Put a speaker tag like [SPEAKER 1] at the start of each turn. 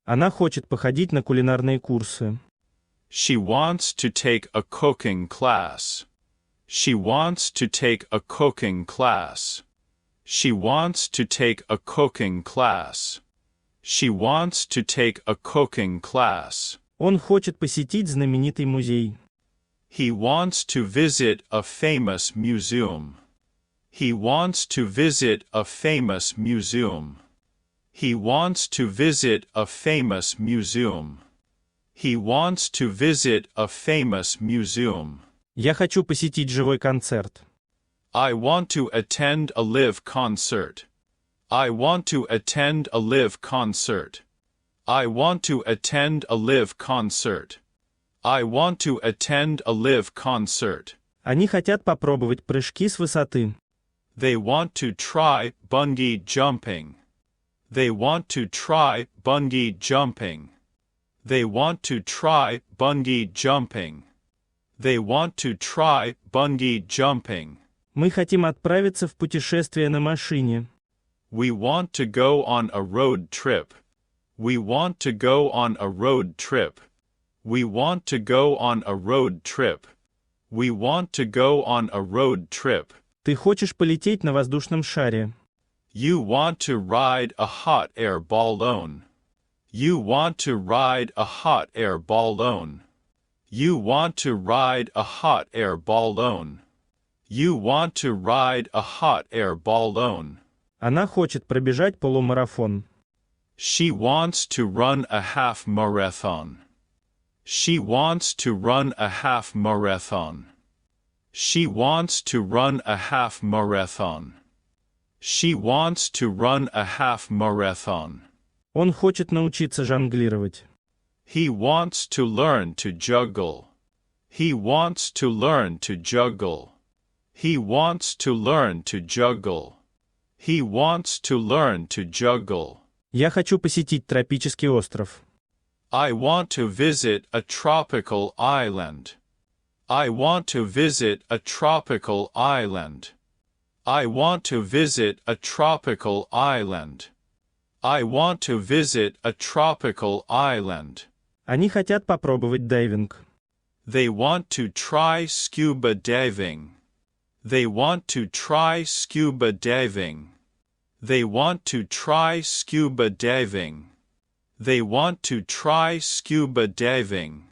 [SPEAKER 1] Она хочет походить на кулинарные курсы.
[SPEAKER 2] She wants to take a cooking class. She wants to take a cooking class. She wants to take a cooking class. She wants to take a cooking class.
[SPEAKER 1] Он хочет посетить знаменитый музей.
[SPEAKER 2] He wants to visit a famous museum. He wants to visit a famous museum. He wants to visit a famous museum. He wants to visit a famous museum.
[SPEAKER 1] Я хочу посетить живой концерт.
[SPEAKER 2] I want to attend a live concert. I want to attend a live concert. I want to attend a live concert. I want to attend a live concert.
[SPEAKER 1] Они хотят попробовать прыжки с высоты.
[SPEAKER 2] They want to try bungee jumping. They want to try bungee jumping. They want to try bungee jumping. They want to try bungee jumping.
[SPEAKER 1] Мы хотим отправиться в путешествие на машине.
[SPEAKER 2] We want to go on a road trip. We want to go on a road trip. We want to go on a road trip. We want to go on a road trip.
[SPEAKER 1] Ты хочешь полететь на воздушном шаре.
[SPEAKER 2] You want to ride a hot air balloon. You want to ride a hot air balloon. You want to ride a hot air balloon. You want to ride a hot air balloon.
[SPEAKER 1] Она хочет пробежать полумарафон.
[SPEAKER 2] She wants to run a half marathon. She wants to run a half marathon. She wants to run a half marathon. She wants to run a half marathon.
[SPEAKER 1] Он хочет научиться жонглировать.
[SPEAKER 2] He wants to learn to juggle. He wants to learn to juggle. He wants to learn to juggle. He wants to learn to juggle.
[SPEAKER 1] Я хочу посетить тропический остров.
[SPEAKER 2] I want to visit a tropical island. I want to visit a tropical island. I want to visit a tropical island. I want to visit a tropical island.
[SPEAKER 1] Они хотят попробовать дайвинг.
[SPEAKER 2] They want to try scuba diving. They want to try scuba diving. They want to try scuba diving. They want to try scuba diving.